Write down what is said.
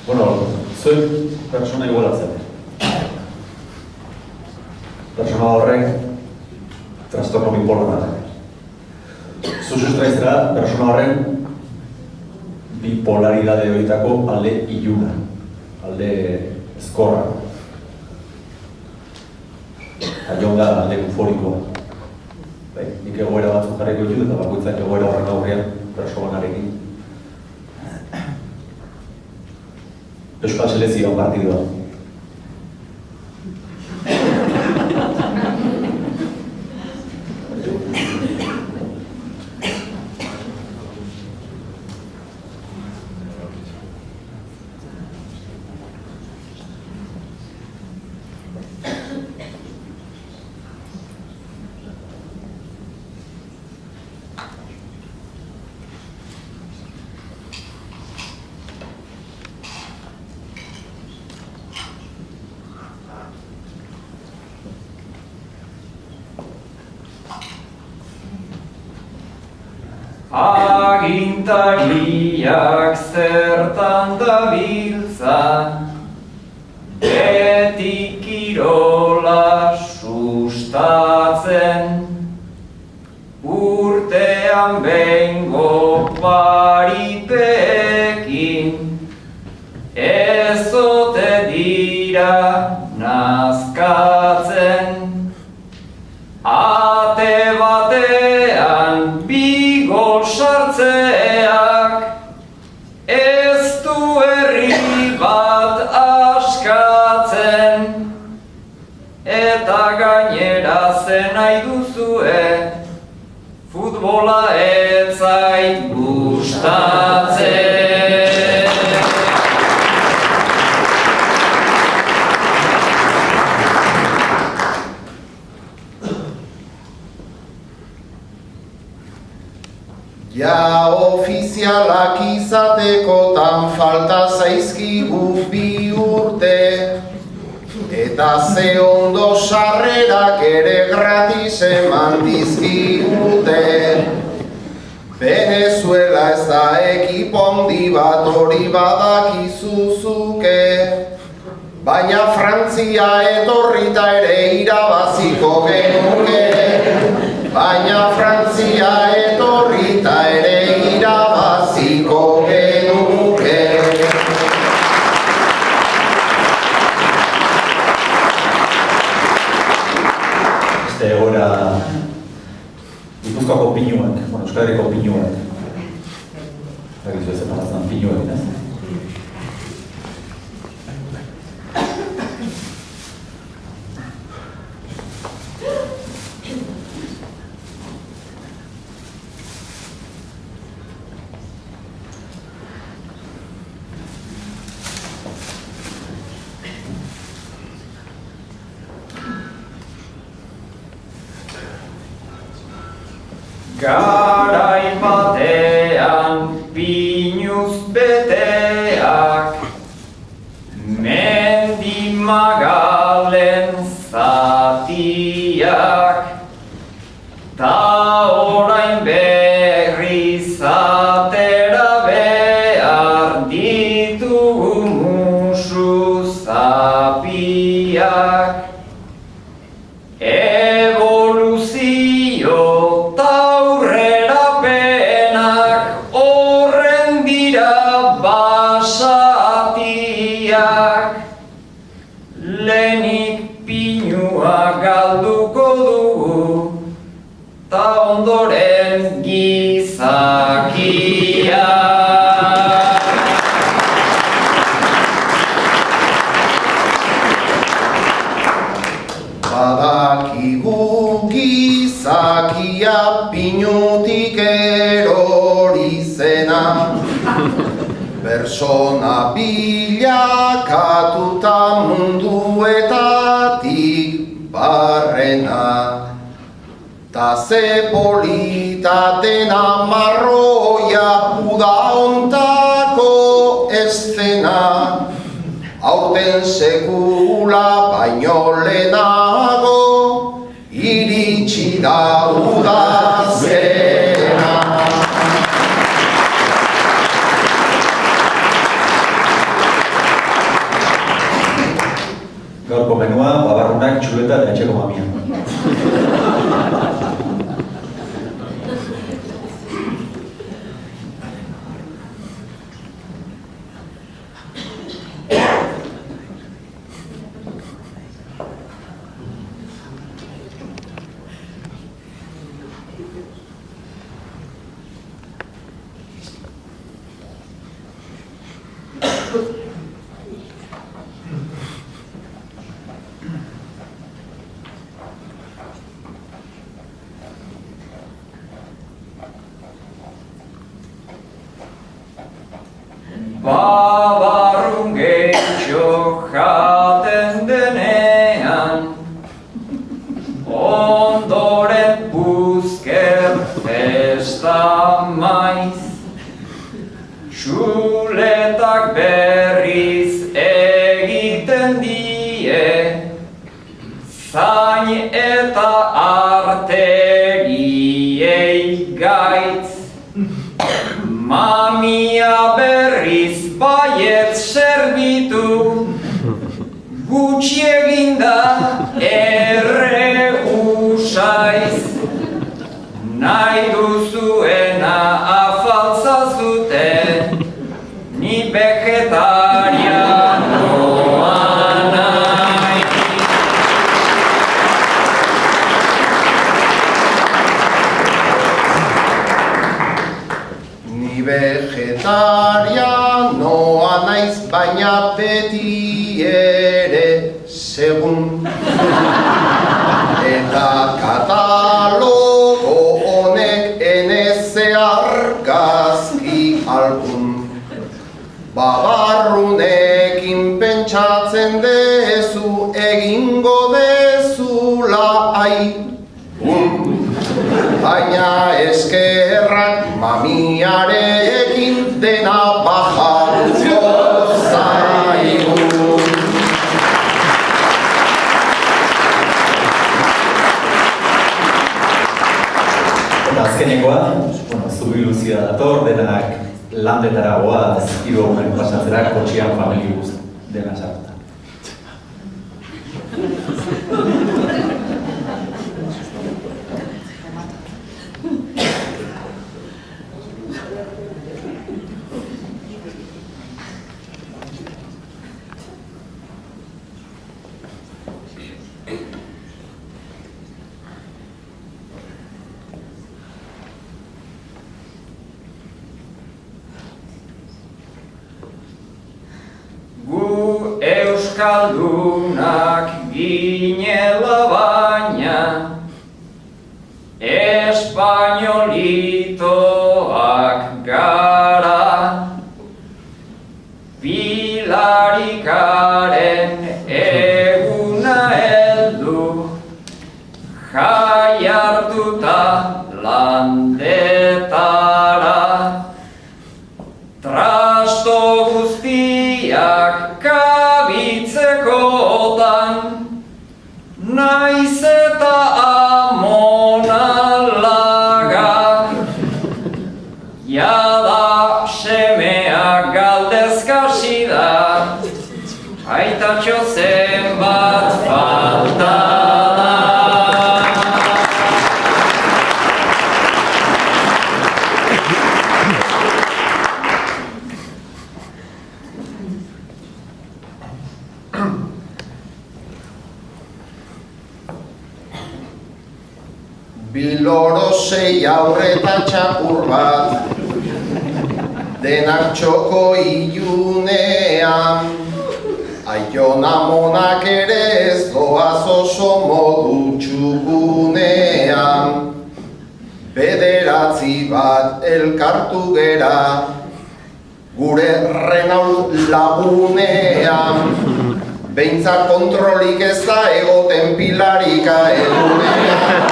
Bueno, zuek pertsona igualatzen. Pertsona horrek trastorno bipolarra. Zu sustraizera pertsona horren bipolaridade horietako alde iluna, alde ezkorra. Aion da alde euforikoa. Nik egoera batzuk jarriko ditut eta bakoitzak egoera horren aurrean pertsonanarekin. Euskal Selezioan partidua. Agintariak zertan dabiltza, beti kirola sustatzen, urtean behingo paripekin, ezote dira nazkatzen, ate batean bi gol sartzeak, ez du herri bat askatzen, eta gainera zen nahi duzue, futbola ez zait gustatzen. Ja ofizialak izatekotan falta zaizkigu bi urte, eta ze ondo sarrerak ere gratis eman dizkigute. Venezuela ez da ekipo handi bat hori badakizuzuke, baina Frantzia etorrita ere irabaziko genuke. Baina Frantzia etorrita ere irabaziko genuke. Este egoera Gipuzkoako pinuak, Euskal Herriko pinuak. Egizu ez eparatzen pinuak, ez? Garai batean pinuz beteak, mendi magalen zatiak, ta orain berriz atera behar ditugu musu zapiak. Evoluzio taurrerapenak horren dira basatiak. Lehenik pinua galduko dugu, ta ondoren gizakia. Badakigu gizakia pinutik erori zena, persona bilakatuta munduetatik barrena. Ta ze polita dena marroia uda ontako eszena, aurten sekula baino lehenago iritsi da udazkena. Zuleta eta etxeko mamia. Babarrun gehiago jaten denean, ondoren buzker festa maiz, Xuletak berriz egiten die, zain eta arteriei gaitz. Mamia berriz baiet zerbitu, gutxi eginda erre usaiz. Nahi duzuena afaltzazute, ni vegetarianoa nahi. Ni vegetarianoa naiz, baina beti ere segun. Eta katalogo honek eneze argazki album. Babarrunekin pentsatzen dezu, egingo dezula baina eskerrak mamiarekin dena bajatuko zaigu. Eta azkenekoa, zubiluzia dator, denak landetara goaz, 3 egunen pasatzera, kotxean familibus dena sartuta. Gu euskaldunak ginela baina, espainolitoak gara. Pilarikaren eguna heldu, jai hartuta landetara. Trasto guztiak kabitzekotan, naiz eta amonalaga. Jada semea galdezkasi da, aitatxo zenbat falta da. Biloro 6 aurreta txakur bat, denak txoko ilunean. Aion amonak ere ez doaz oso modu txugunean. 9 bat elkartu gera, gure Renault lagunean. Behintzat kontrolik ez da egoten Pilarika egunean.